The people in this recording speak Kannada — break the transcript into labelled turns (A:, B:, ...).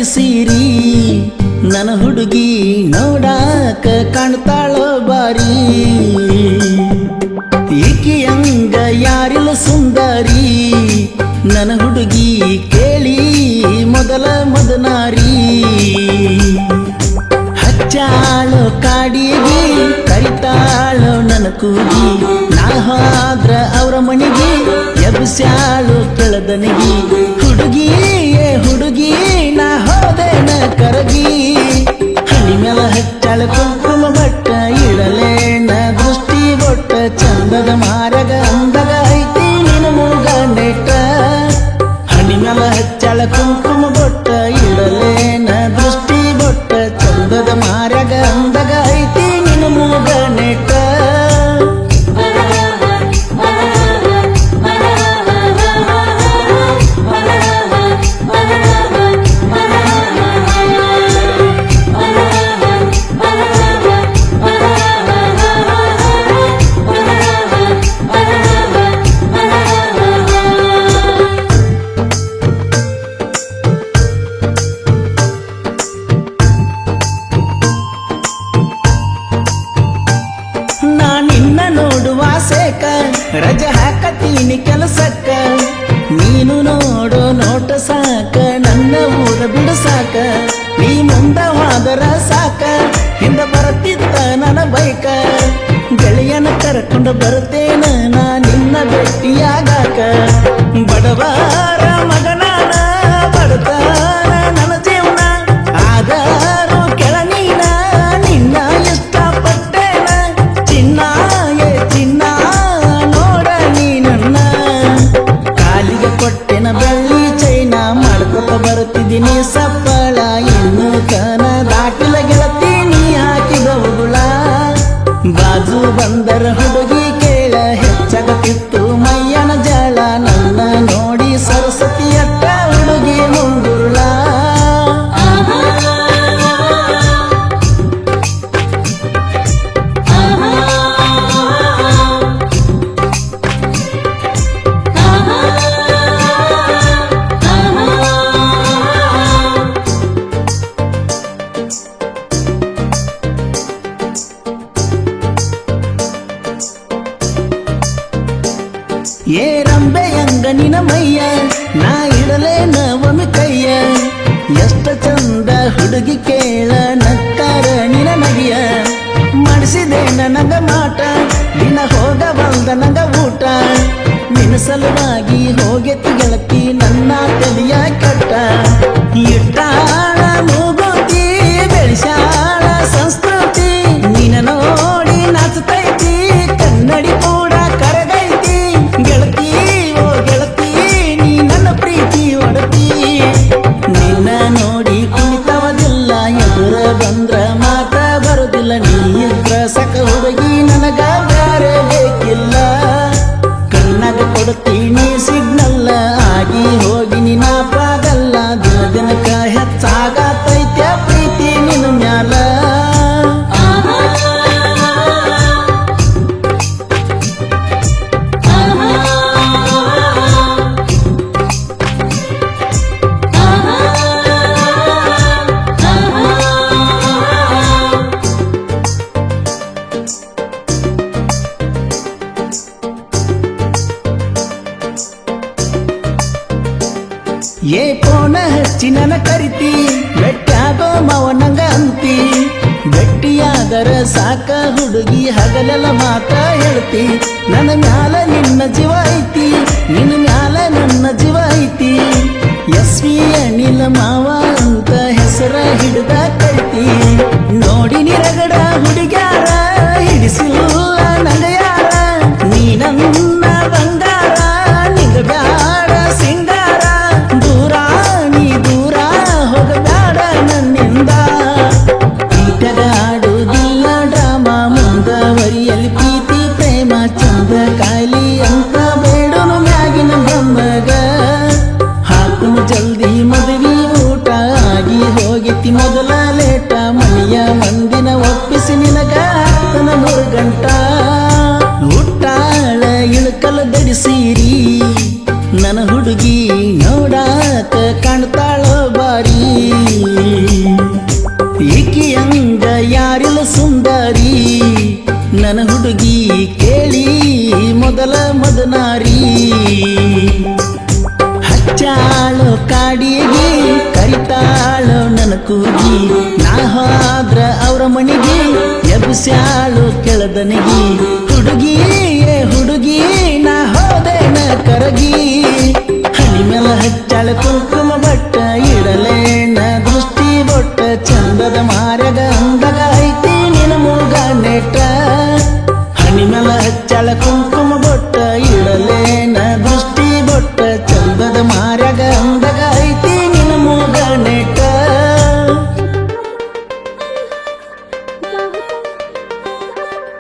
A: ಧರಿಸಿರಿ ನನ್ನ ಹುಡುಗಿ ನೋಡಾಕ ಕಾಣ್ತಾಳೋ ಬಾರಿ ಈಕಿಯಂಗ ಯಾರಿಲ್ಲ ಸುಂದರಿ ನನ್ನ ಹುಡುಗಿ ಕೇಳಿ ಮೊದಲ ಮದನಾರಿ ಹಚ್ಚಾಳೋ ಕಾಡಿಗೆ ಕರಿತಾಳೋ ನನ್ನ ಕೂಗಿ ನಾ ಹೋದ್ರ ಅವರ ಮನೆಗೆ ಎಬ್ಸ್ಯಾಳು ಕೆಳದನಿಗೆ ಹುಡುಗಿ ಹುಡುಗಿ ನಾ ಹೋದೇನ ಕರಗಿ ಹನಿ ಮೇಲ ಹಚ್ಚಾಳ ಕುಂಕುಮ ಬಟ್ಟ ಇಡಲೇನ ದೃಷ್ಟಿ ಬೊಟ್ಟ ಚಂದದ ಮಾರಗ ಅಂದಗ ಐತಿ ನಿನ್ನ ಮೂಗ ನೆಟ್ಟ ಹನಿ ಮೇಲ ಹಚ್ಚಾಳ ಕುಂಕುಮ ಬೊಟ್ಟ ಇಡಲೇನ ದೃಷ್ಟಿ ಬೊಟ್ಟ ಚಂದದ ಮಾರಗ ಅಂದಗ ಐತಿ ನಿನ್ನ ಮೂಗ ನೆಟ್ಟ ರಜೆ ಹಾಕತೀನಿ ಕೆಲಸಕ್ಕ ನೀನು ನೋಡೋ ನೋಟ ಸಾಕ ನನ್ನ ಊರ ಬಿಡು ಸಾಕ ನೀ ಮುಂದ ಹೋದರ ಸಾಕ ಹಿಂದ ಬರುತ್ತಿದ್ದ ನನ್ನ ಬೈಕ ಗೆಳೆಯನ ಕರ್ಕೊಂಡು ಬರ್ತೇನ ನಾ ನಿನ್ನ ಭೇಟಿಯಾಗಾಕ ಬಡವರ ಮಗನಾನ ಬಡತಾನ ನನ್ನ ಜೀವನ ಆದರೂ ಕೆಳ ನೀನ ನಿನ್ನ ಇಷ್ಟಪಟ್ಟೇನ ಚಿನ್ನ ಚಿನ್ನ ಕೊಟ್ಟೆನ ಬೆಳ್ಳಿ ಚೈನಾ ಮಾಡ್ಕೊತ ಬರುತ್ತಿದ್ದೀನಿ ಸಪ್ಪಳ ಇನ್ನು ಕನ ದಾಟಿಲ ಗೆಳತೀನಿ ಹಾಕಿದ ಉಗುಳ ಬಾಜು ಬಂದರ ಹುಡುಗಿ ಕೇಳ ಹೆಚ್ಚಾಗತ್ತಿತ್ತು ಮೈಯನ ಜಳ ನನ್ನ ನೋಡಿ ಸರಸ್ವತಿಯತ್ತ ಹುಡುಗಿ ಮುಂಗುರುಳ ಏ ರಂಬೆಯಂಗ ನಿನ ಮಯ್ಯ ನಾ ಇಡಲೇನ ಒಮ್ಮೆ ಕೈಯ ಎಷ್ಟ ಚಂದ ಹುಡುಗಿ ಕೇಳ ನಕ್ಕಾರ ನಿನ ನಗಿಯ ಮಾಡಿಸಿದೆ ನನಗ ಮಾಟ ದಿನ ಹೋಗ ಬಂದ ನಂಗ ಊಟ ನಿನ್ನ ಸಲುವಾಗಿ ಹೋಗೆತ್ತಿ ಗೆಳತಿ ನನ್ನ ತಲಿಯ ಕಟ್ಟ ಇಟ್ಟಾಳ ಮೂಗುತಿ ಬೆಳೆಸಾಳ ಸಂಸ್ಕೃತಿ ನಿನ್ನ ನೋಡಿ ನಾಚತೈತಿ ಕನ್ನಡಿ ಕೂಡ ಕರಗೈತಿ ಗೆಳತಿ ಓ ಗೆಳತಿ ನೀ ನನ್ನ ಪ್ರೀತಿ ಒಡತಿ ನಿನ್ನ ನೋಡಿ ಕುಣಿತವದಿಲ್ಲ ಎದುರ ಬಂದ್ರ ಮಾತ ಬರುದಿಲ್ಲ ನೀ ಇದ್ರ ಸಕ ಹುಡುಗಿ ನನಗ ಬ್ಯಾರೆ ಬೇಕಿಲ್ಲ ಕಣ್ಣಾಗ ಕೊಡ್ತೀನಿ ಸಿಗ್ನಲ್ಲ ಆಗಿ ಹೋಗಿ ನಿನ್ನ ಪಾಗಲ್ಲ ದಿನ ದಿನಕ್ಕ ಹೆಚ್ಚಾಗತೈತ್ಯ ಪ್ರೀತಿ ನಿನ್ನ ಮ್ಯಾಲ ಏ ಪೋನ ಹಚ್ಚಿ ನನ್ನ ಕರಿತಿ ಬೆಟ್ಟಾಗೋ ಮಾವನಂಗ ಅಂತಿ ಬೆಟ್ಟಿಯಾದರ ಸಾಕ ಹುಡುಗಿ ಹಗಲೆಲ್ಲ ಮಾತ ಹೇಳ್ತಿ ನನ್ನ ಮ್ಯಾಲ ನಿನ್ನ ಜೀವ ಐತಿ ನಿನ್ನ ಮ್ಯಾಲ ನನ್ನ ಜೀವ ಐತಿ ಎಸ್ವಿ ಅನಿಲ ಮಾವ ಅಂತ ಹೆಸರ ಹಿಡಿದ ಕೈತಿ ನೋಡಿ ನಿರಗಡ ಹುಡುಗ್ಯಾರ ಹಿಡಿಸಿಲ್ಲ ನಂಗ ಯಾರ ನೀ ನನ್ನ ಬಂಗಾರ ನಿಂಗ ಬ್ಯಾಡ ಸಿಂಗಾರ ದೂರ ನೀ ದೂರ ಹೋಗಬೇಡ ನನ್ನಿಂದ ಈಟಗಾಡುವುದಿಲ್ಲ ಡ್ರಾಮ ಮುಂದವರಿಯಲ್ಲಿ ಪ್ರೀತಿ ಪ್ರೇಮ ಚಂದ ಕಾಲಿ ಅಂತ ಬೇಡನು ಮ್ಯಾಗಿನ ಬಮ್ಮಗ ಹಾಕು ಜಲ್ದಿ ಮದುವೆ ಊಟ ಆಗಿ ಹೋಗಿತಿ ಮೊದಲ ಲೇಟ ಮನೆಯ ಮಂದಿನ ಒಪ್ಪಿಸಿ ನಿನಗ ಹತ್ತನ 3 ಗಂಟ ಹುಟ್ಟಾಳ ಇಳಕಲ ಧರಿಸಿರಿ ನನ್ನ ಹುಡುಗಿ ನೋಡಾಕ ಕಾಣ್ತಾಳೋ ಬಾರಿ ನನ್ನ ಹುಡುಗಿ ಕೇಳಿ ಮೊದಲ ಮದನಾರಿ ಹಚ್ಚಾಳೋ ಕಾಡಿಗೆ ಕರಿತಾಳೋ ನನ್ನ ಕೂಗಿ ನಾ ಹೋದ್ರ ಅವ್ರ ಮನೆಗೆ ಎಬ್ಸ್ಯಾಳು ಕೆಳದನಿಗೆ ಹುಡುಗಿ ಹುಡುಗಿ ನಾ ಹೋದೇನ ಕರಗಿ ಹನಿ ಮೇಲ ಹಚ್ಚಾಳ ಕುಂಕುಮ ಬಟ್ಟ ಇಡಲೇನ ದೃಷ್ಟಿ ಬೊಟ್ಟ ಚಂದದ ಮಾರ್ಯಗ ಅಂಗ